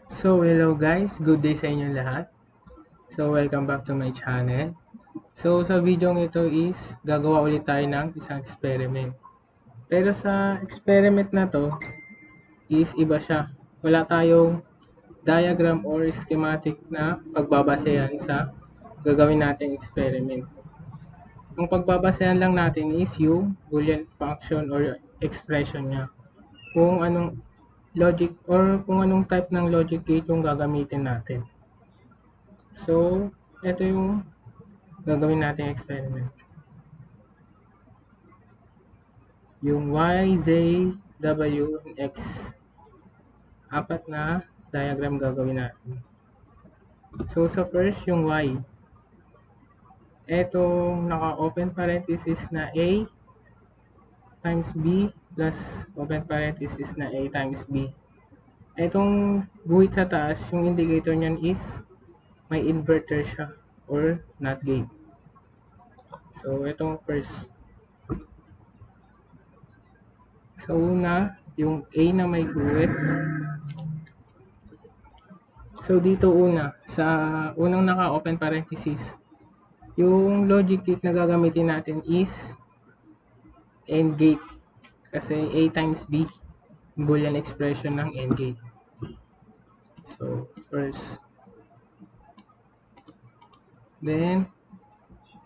So, hello guys, good day sa inyo lahat. So, welcome back to my channel. So, sa video ito is gagawa ulit tayo ng isang experiment. Pero sa experiment na to is iba siya. Wala tayong diagram or schematic na pagbabasehan sa gagawin nating experiment. Ang pagbabasehan lang natin is yung Boolean function or expression niya. Kung anong logic or kung anong type ng logic gate yung gagamitin natin. So, ito yung gagawin nating experiment. Yung Y, Z, W, and X. Apat na diagram gagawin natin. So, sa first, yung Y. Etong naka-open parenthesis na A times B plus open parenthesis na A times B. Etong guhit sa taas, yung indicator niyan is may inverter siya or NOT gate. So, itong first. Sa una, yung A na may guhit. So, dito sa unang naka-open parenthesis, yung logic gate na gagamitin natin is AND gate. Kasi A times B, Boolean expression ng AND gate. So, first. Then,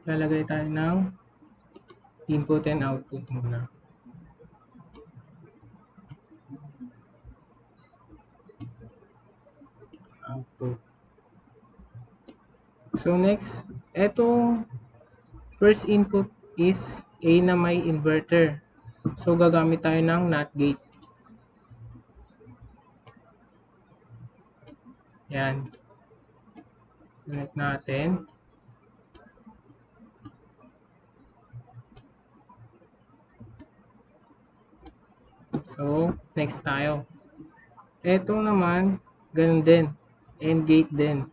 lalagay tayo ng input and output muna. Output. So, next, etong first input is A na may inverter. So, gagamit tayo ng NOT gate. Yan. Connect natin. So, next tayo. Ito naman, ganun din. AND gate din.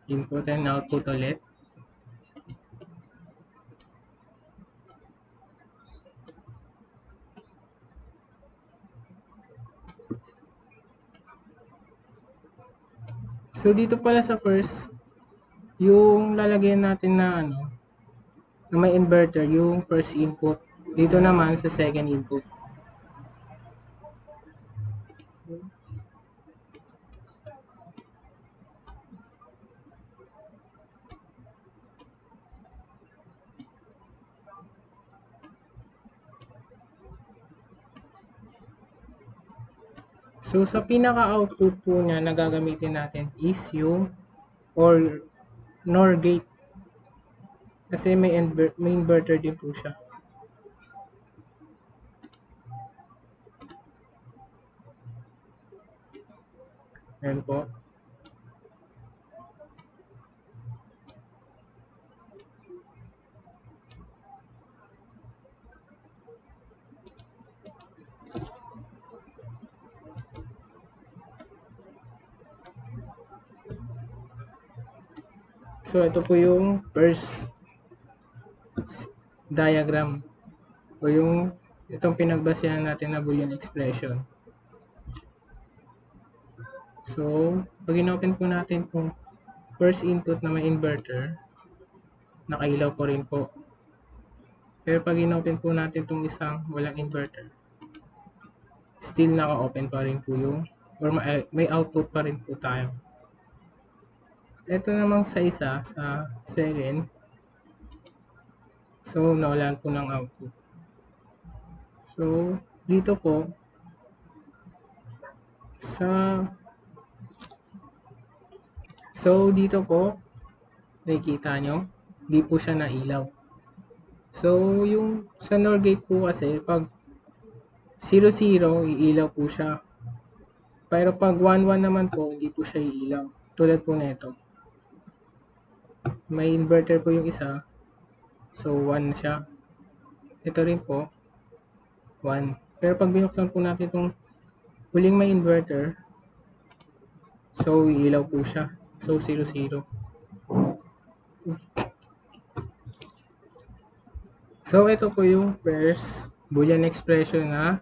Input and output ulit. So, dito pala sa first, yung lalagyan natin na na may inverter, yung first input. Dito naman sa second input. So, sa pinaka-output po niya na gagamitin natin is yung or NOR gate. Kasi may inverter din po siya. Ayan po. So, ito po yung first diagram o yung itong pinagbasehan natin na Boolean expression. So, pag in-open po natin itong first input na may inverter, nakailaw po rin po. Pero pag in-open po natin itong isang walang inverter, still naka-open pa rin po yung or may output pa rin po tayo. Ito namang sa isa, sa second, so nawalan po ng output. So, dito po, dito po, nakikita nyo, di po siya nailaw. So, yung sa NOR gate po kasi, pag 0, 0, iilaw po siya. Pero pag 1, 1 naman po, hindi po siya iilaw. Tulad po nito. May inverter po yung isa. So, 1 siya. Ito rin po, 1. Pero pag binuksan po natin itong huling may inverter, so, iilaw po siya. So, 0, 0. So, ito po yung first Boolean expression na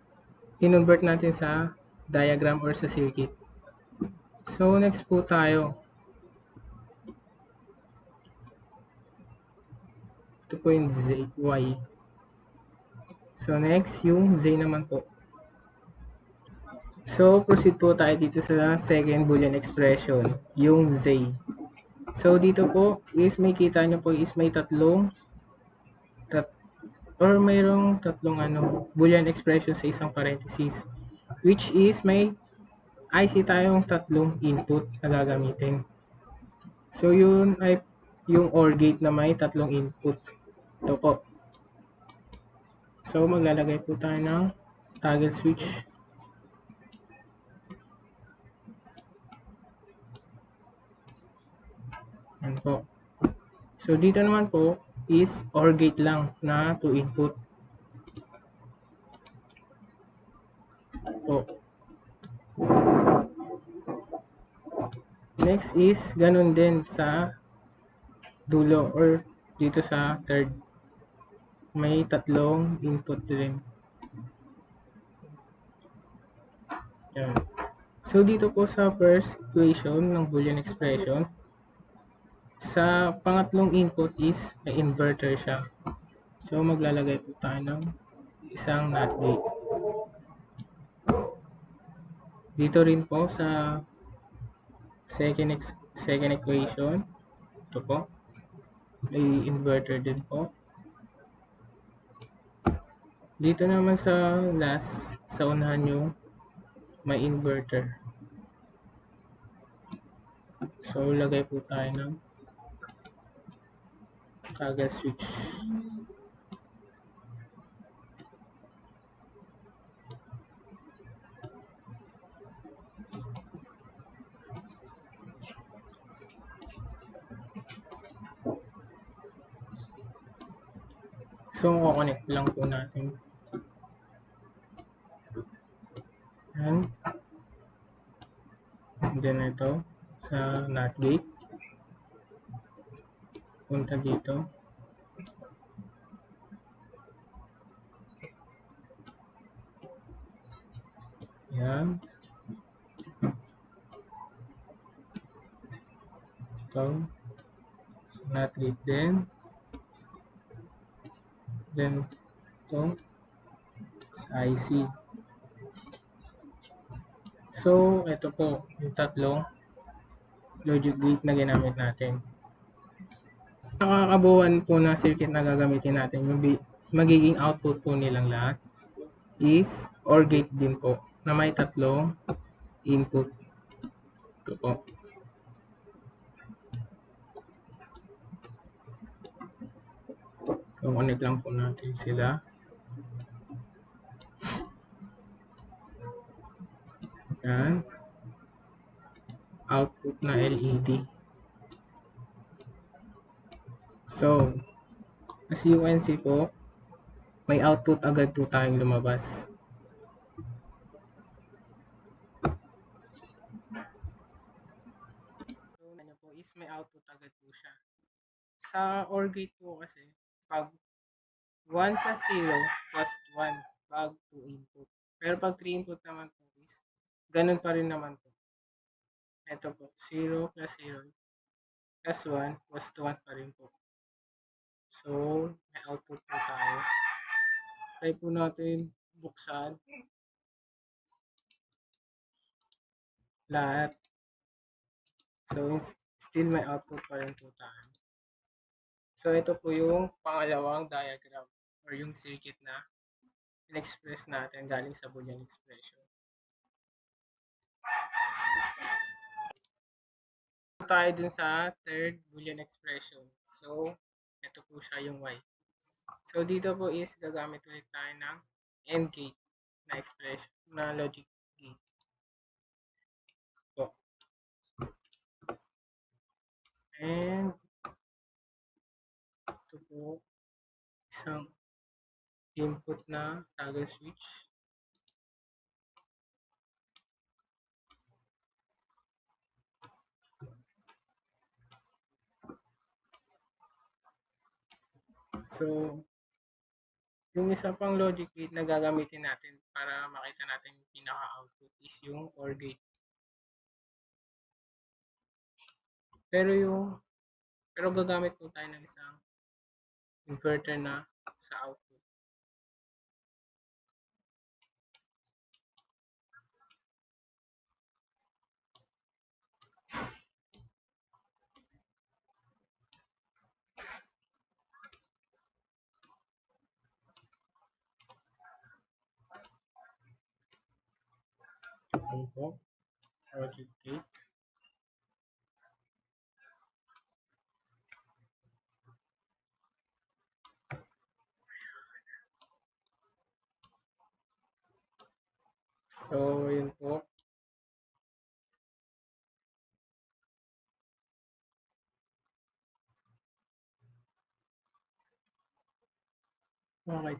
kinonvert natin sa diagram or sa circuit. So, next po tayo. Ito po yung Z, Y. So, next, yung Z naman po. So, proceed po tayo dito sa second Boolean expression, yung Z. So, dito po is may kita nyo po is may tat, or mayroong tatlong Boolean expression sa isang parenthesis. Which is may IC tayong tatlong input na gagamitin. So, yun ay yung OR gate na may tatlong input. Ito po. So, maglalagay po tayo ng toggle switch. Yan po. So, dito naman po is OR gate lang na 2 input. Po. Next is ganun din sa dulo or dito sa third. May tatlong input din. Yan. So, dito po sa first equation ng Boolean expression, sa pangatlong input is may inverter siya. So, maglalagay po tayo ng isang NOT gate. Dito rin po sa second equation, ito po, may inverter din po. Dito naman sa last, sa unahan yung may inverter. So, lagay po tayo ng toggle switch. So, connect lang po natin. Yan. And then ito, sa NOT gate. Punta dito. Yan. Ito. NOT gate din. Then, ito. Sa IC. So, ito po, yung tatlong logic gate na ginamit natin. Nakakabuuan po na circuit na gagamitin natin, yung magiging output po nilang lahat is OR gate din po na may tatlong input. Ito po. Connect lang po natin sila. Yan. Output na LED. So, as you can see po, may output agad po tayong lumabas. So, ano po is may output agad po siya. Sa OR gate po kasi, pag 1 plus 0 plus 1 pag 2 input. Pero pag 3 input naman po is, ganun pa rin naman po. Ito po, 0 plus 0 plus 1 plus 1 pa rin po. So, may output po tayo. Try po natin buksan lahat. So, still may output pa rin po tayo. So, ito po yung pangalawang diagram or yung circuit na in-express natin galing sa Boolean expression. Tayo dun sa third Boolean expression. So, ito po siya yung Y. So, dito po is gagamit ulit tayo ng AND gate na expression, na logic gate. Po. And, ito po, isang input na toggle switch. So, Yung isa pang logic gate na gagamitin natin para makita natin yung pinaka-output is yung OR gate. Pero pero gagamit po tayo ng isang inverter na sa output. Ito po, logic gate. So, yun po. Okay.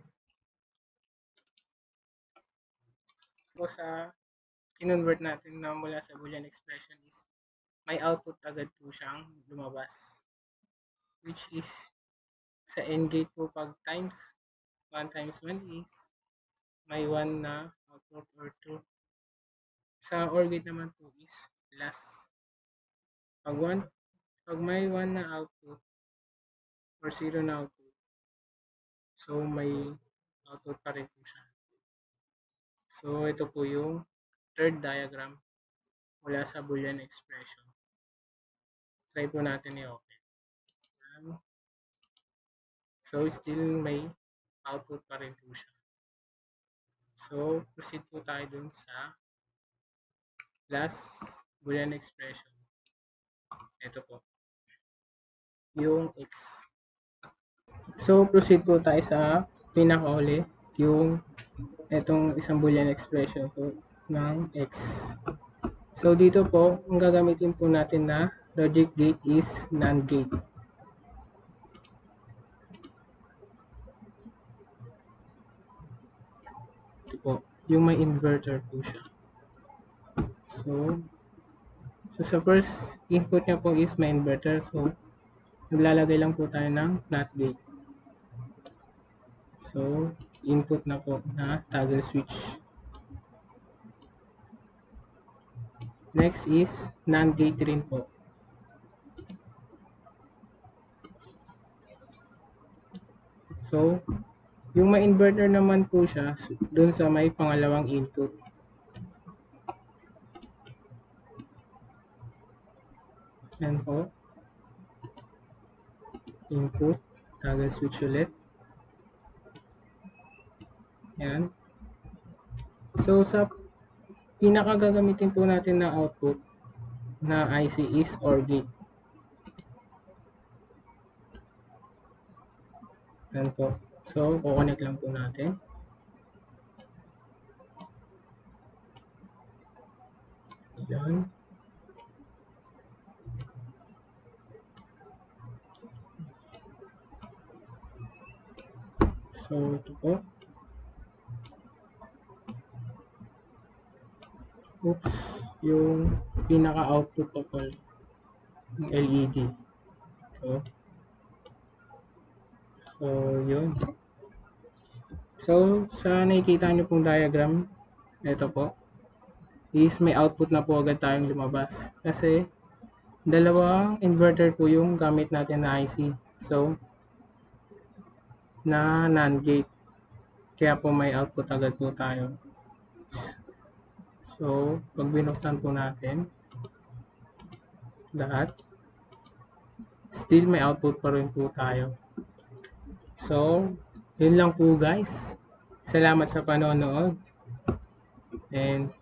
So, sa kinonvert natin na mula sa Boolean expression is may output agad po siyang lumabas. Which is sa AND gate po pag times 1 times 1 is may 1 na output or 2. Sa OR gate naman po is plus. Pag may 1 na output or 0 na output, so may output pa rin po siya. So ito po yung third diagram mula sa Boolean expression. Try po natin i-open. So still may output pa rin po siya. So proceed po tayo dun sa last Boolean expression. Ito po. Yung x. So proceed po tayo sa pinakauli, yung itong isang Boolean expression po ng x. So dito po, ang gagamitin po natin na logic gate is NAND gate. Ito po, yung may inverter po siya. So sa first input niya po is may inverter. So naglalagay lang po tayo ng NOT gate. So input na po na toggle switch. Next is NAND gate rin po. So yung may inverter naman po siya dun sa may pangalawang input. Yan po. Input, toggle switch ulit. Yan. So sa pinakagagamitin po natin na output na IC is OR gate. Yan po. So kukonek lang po natin. Yan. So ito po. Oops, yung pinaka-output po po ng LED. So yun. So sa nakikita nyo pong diagram, ito po, is may output na po agad tayong lumabas. Kasi dalawang inverter po yung gamit natin na IC. So na NAND gate. Kaya po may output agad po tayo. So, pag binuksan po natin lahat, still may output pa rin po tayo. So, yun lang po guys. Salamat sa panonood. And